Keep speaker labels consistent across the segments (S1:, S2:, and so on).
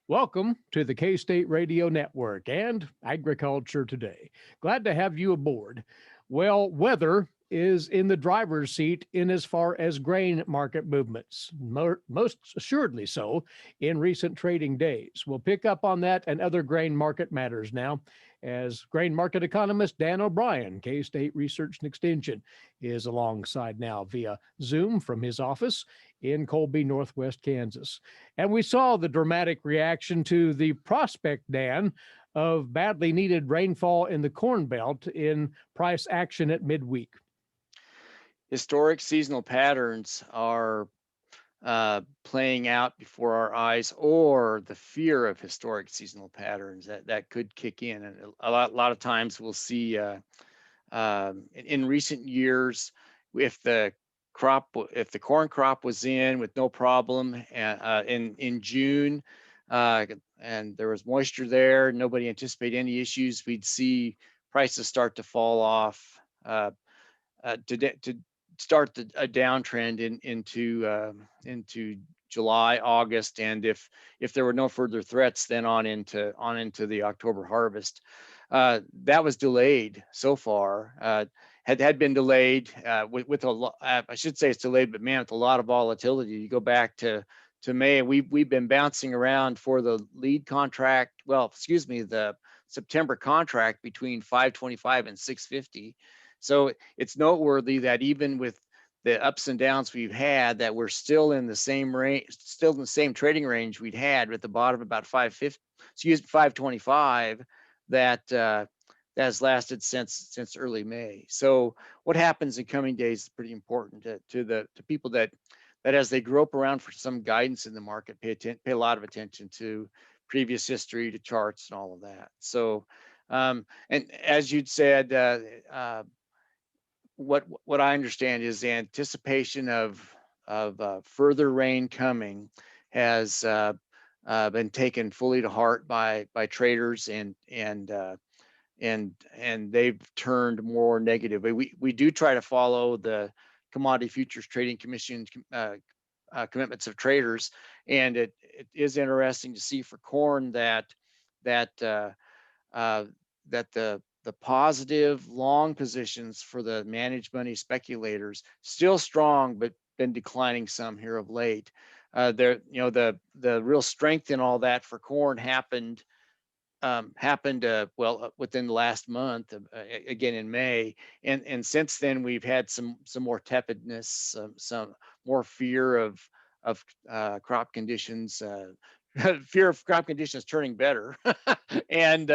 S1: Welcome to the K-State Radio Network and Agriculture Today. Glad to have you aboard. Well, weather is in the driver's seat in as far as grain market movements, most assuredly so in recent trading days. We'll pick up on that and other grain market matters now as grain market economist Dan O'Brien, K-State Research and Extension, is alongside now via Zoom from his office in Colby, Northwest Kansas. And we saw the dramatic reaction to the prospect, Dan, of badly needed rainfall in the Corn Belt in price action at midweek.
S2: Historic seasonal patterns are playing out before our eyes, or the fear of historic seasonal patterns that could kick in. And a lot of times we'll see in recent years, if the corn crop was in with no problem in June, and there was moisture there, nobody anticipated any issues, we'd see prices start to fall off to start a downtrend into July, August, and if there were no further threats, then on into the October harvest. That was delayed so far. Had been delayed with a lot. I should say it's delayed, but man, with a lot of volatility. You go back to May, we've been bouncing around for the lead contract. Well, excuse me, the September contract between 525 and 650. So it's noteworthy that even with the ups and downs we've had, that we're still in the same range, still in the same trading range we'd had at the bottom about 525, that has lasted since early May. So what happens in coming days is pretty important to people that as they grope around for some guidance in the market, pay a lot of attention to previous history, to charts and all of that. So and as you'd said, what I understand is the anticipation of further rain coming has been taken fully to heart by traders, and they've turned more negative. We do try to follow the Commodity Futures Trading Commission commitments of traders, and it is interesting to see for corn that the positive long positions for the managed money speculators still strong, but been declining some here of late. The real strength in all that for corn happened within the last month, again in May, and since then we've had some more tepidness, some more fear of crop conditions, fear of crop conditions turning better, and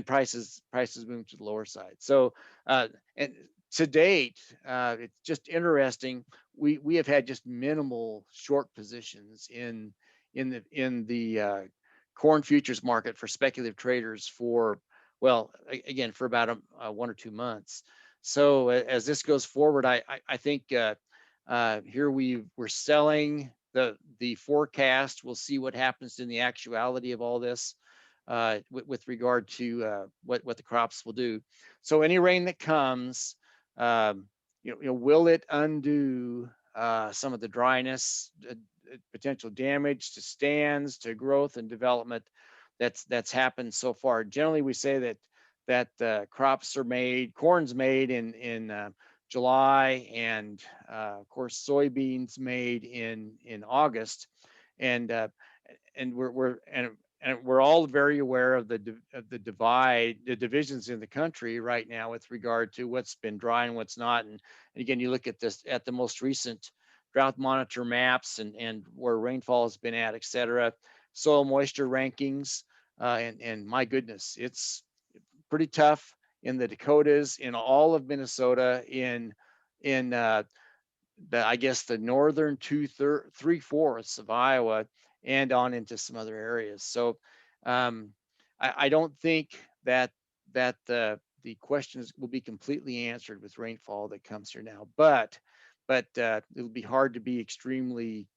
S2: prices moving to the lower side. So and to date, it's just interesting. We have had just minimal short positions in the corn futures market for speculative traders for about 1 or 2 months. So as this goes forward, I think here we're selling the forecast. We'll see what happens in the actuality of all this with regard to what the crops will do. So any rain that comes, will it undo some of the dryness, potential damage to stands, to growth and development that's happened so far? Generally, we say that crops are made, corn's made in July, and of course soybeans made in August, and we're all very aware of the divisions in the country right now with regard to what's been dry and what's not. And again, you look at the most recent drought monitor maps and where rainfall has been at, et cetera, soil moisture rankings, and my goodness, it's pretty tough in the Dakotas, in all of Minnesota, in the northern 3/4 of Iowa, and on into some other areas. So I don't think that the questions will be completely answered with rainfall that comes here now, but it'll be hard to be extremely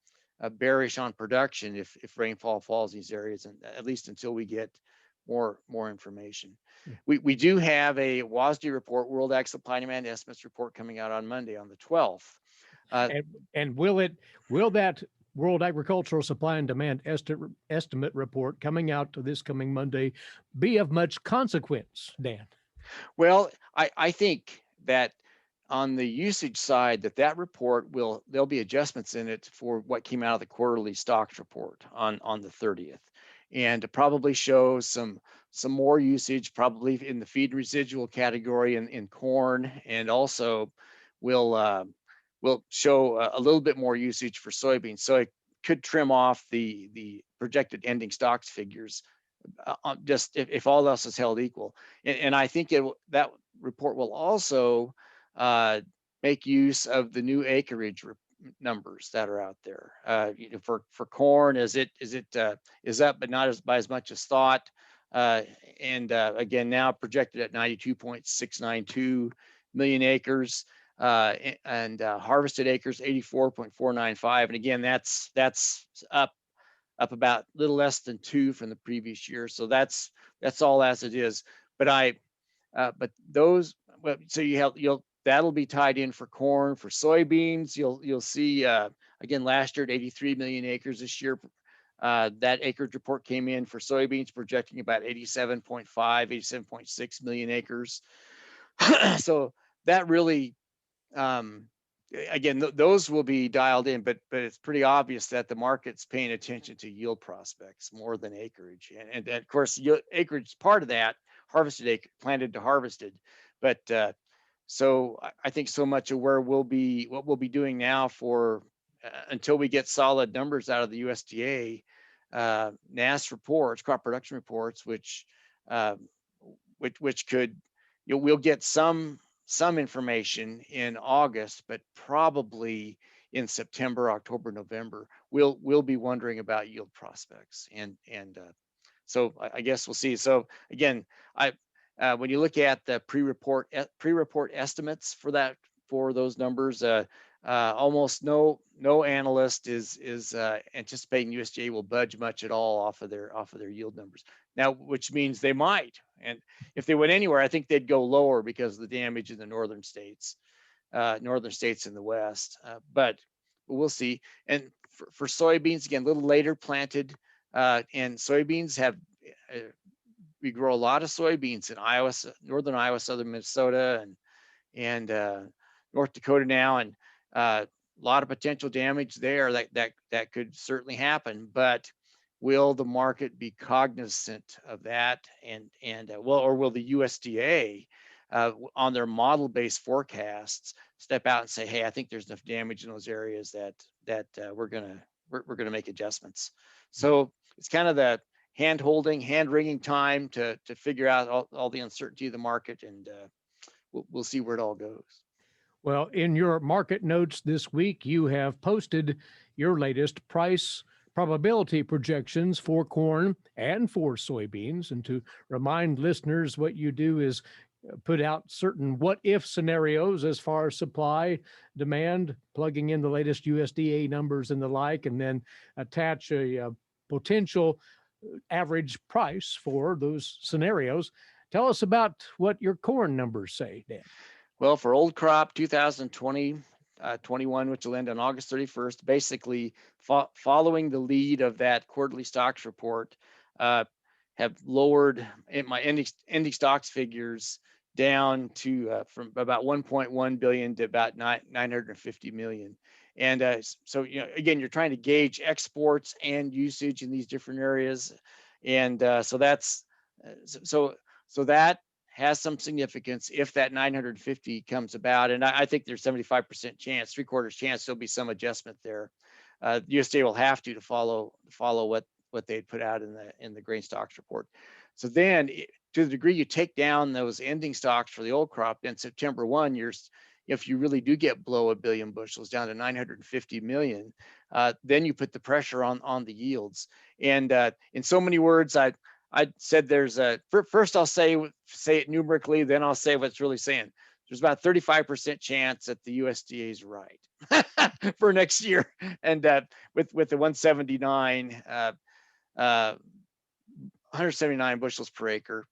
S2: bearish on production if rainfall falls in these areas, and at least until we get more information.
S1: Yeah.
S2: We do have a WASDE report, World Ag Supply and Demand Estimates report, coming out on Monday, on the 12th.
S1: And will that World Agricultural Supply and Demand Estimate report coming out this coming Monday be of much consequence, Dan?
S2: Well, I think that on the usage side, that report there'll be adjustments in it for what came out of the quarterly stocks report on the 30th, and to probably show some more usage, probably in the feed residual category in corn, and also will show a little bit more usage for soybeans. So it could trim off the projected ending stocks figures, just if all else is held equal. And I think that report will also make use of the new acreage numbers that are out there. For corn, is up, but not by as much as thought. And again, now projected at 92.692 million acres. And harvested acres 84.495, and again that's up about a little less than 2 from the previous year. So that's all as it is. But but those, so that'll be tied in for corn. For soybeans, you'll see again last year at 83 million acres. This year, that acreage report came in for soybeans projecting about 87.5, 87.6 million acres. So that really, again, those will be dialed in, but it's pretty obvious that the market's paying attention to yield prospects more than acreage, and of course acreage is part of that, harvested acre, planted to harvested. But so I think so much of what we'll be doing now for until we get solid numbers out of the USDA NASS reports, crop production reports, which could, we'll get some information in August, but probably in September, October, November, we'll be wondering about yield prospects, and so I guess we'll see. So again, when you look at the pre-report estimates for those numbers, almost no analyst is anticipating USDA will budge much at all off of their yield numbers. Now, which means they might, and if they went anywhere, I think they'd go lower because of the damage in the northern states in the West. But we'll see. And for soybeans, again, a little later planted, and soybeans we grow a lot of soybeans in Iowa, northern Iowa, southern Minnesota, and North Dakota now, and a lot of potential damage there that could certainly happen. But will the market be cognizant of that, and or will the USDA on their model-based forecasts step out and say, hey, I think there's enough damage in those areas that we're gonna make adjustments. So it's kind of the hand-holding, hand-wringing time to figure out all the uncertainty of the market, and we'll see where it all goes.
S1: Well, in your market notes this week, you have posted your latest price probability projections for corn and for soybeans. And to remind listeners, what you do is put out certain what-if scenarios as far as supply, demand, plugging in the latest USDA numbers and the like, and then attach a potential average price for those scenarios. Tell us about what your corn numbers say, Dan.
S2: Well, for old crop 2020, 21, which will end on August 31st, basically following the lead of that quarterly stocks report, have lowered my ending stocks figures down to from about 1.1 billion to about 950 million. And so, again, you're trying to gauge exports and usage in these different areas, and so that's so that has some significance if that 950 comes about. And I think there's 75% chance, 3/4 chance there'll be some adjustment there. USDA will have to follow what they put out in the grain stocks report. So then, to the degree you take down those ending stocks for the old crop, then September 1, if you really do get below 1 billion bushels down to 950 million, then you put the pressure on the yields. And in so many words, I said there's first I'll say it numerically, then I'll say what's really saying. There's about 35% chance that the USDA is right for next year, and with the 179 bushels per acre.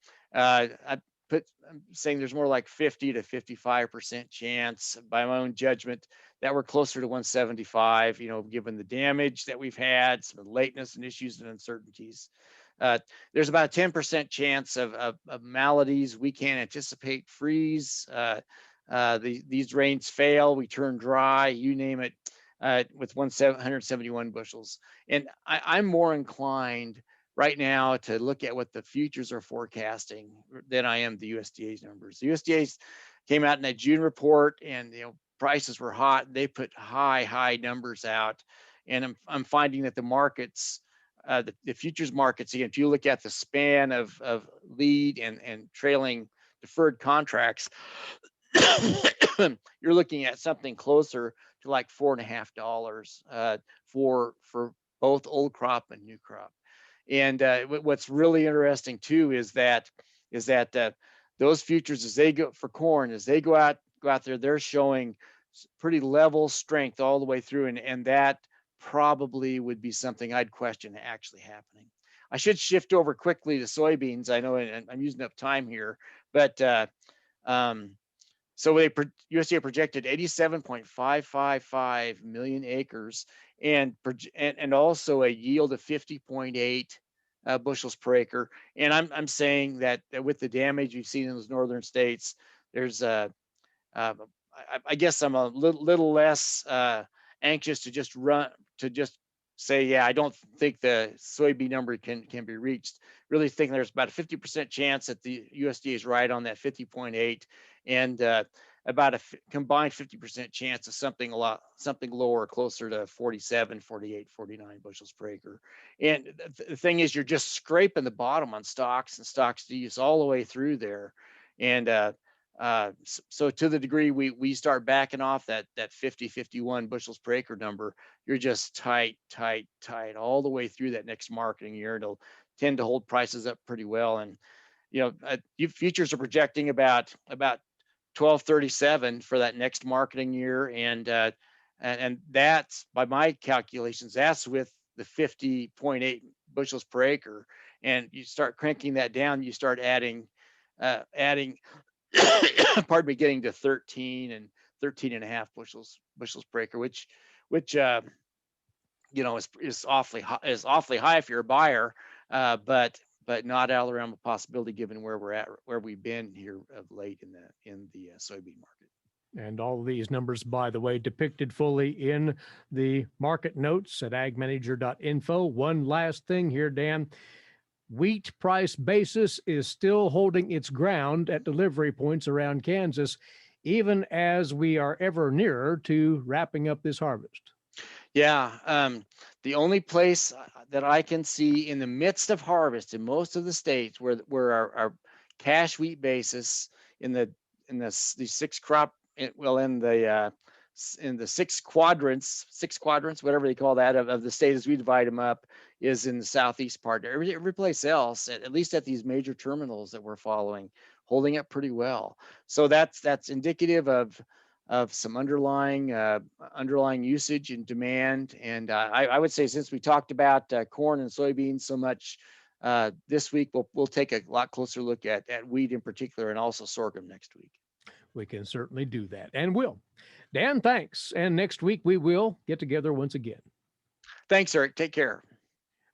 S2: I'm saying there's more like 50 to 55% chance by my own judgment that we're closer to 175, given the damage that we've had, some lateness and issues and uncertainties. There's about a 10% chance of maladies we can't anticipate, freeze. These rains fail, we turn dry, you name it, with 171 bushels. And I'm more inclined right now to look at what the futures are forecasting than I am the USDA's numbers. The USDA's came out in that June report, and prices were hot. They put high numbers out, and I'm finding that the markets, the futures markets, again, if you look at the span of lead and trailing deferred contracts, you're looking at something closer to like $4.50 for both old crop and new crop. And what's really interesting too is that those futures, as they go for corn, as they go out there, they're showing pretty level strength all the way through, and that probably would be something I'd question actually happening. I should shift over quickly to soybeans. I know I'm using up time here, but so USDA projected 87.555 million acres, and also a yield of 50.8 bushels per acre. And I'm saying that with the damage you've seen in those northern states, there's I guess I'm a little less anxious to just say, yeah, I don't think the soybean number can be reached. Really think there's about a 50% chance that the USDA is right on that 50.8, and about a combined 50% chance of something lower, closer to 47, 48, 49 bushels per acre. And the thing is, you're just scraping the bottom on stocks and stocks to use all the way through there. And so to the degree we start backing off that 50, 51 bushels per acre number, you're just tight all the way through that next marketing year. It'll tend to hold prices up pretty well. And futures are projecting about 1237 for that next marketing year, and that's, by my calculations, that's with the 50.8 bushels per acre. And you start cranking that down, you start adding pardon me, getting to 13 and 13 and a half bushels per acre, which is awfully high if you're a buyer, but not out of the realm of possibility given where we've been here of late in the soybean market.
S1: And all of these numbers, by the way, depicted fully in the market notes at agmanager.info. One last thing here, Dan. Wheat price basis is still holding its ground at delivery points around Kansas, even as we are ever nearer to wrapping up this harvest.
S2: Yeah, the only place that I can see in the midst of harvest in most of the states where our cash wheat basis in the six crop, in the six quadrants, whatever they call that, of the state as we divide them up, is in the southeast part. Every place else, at least at these major terminals that we're following, holding up pretty well. So that's indicative of some underlying usage and demand. And I would say, since we talked about corn and soybeans so much this week, we'll take a lot closer look at wheat in particular, and also sorghum next week.
S1: We can certainly do that, and will. Dan, thanks. And next week we will get together once again.
S2: Thanks, Eric. Take care.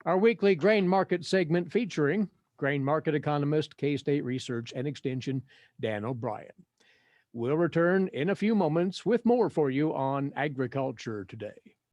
S1: Our weekly grain market segment featuring grain market economist, K-State Research and Extension, Dan O'Brien. We'll return in a few moments with more for you on Agriculture Today.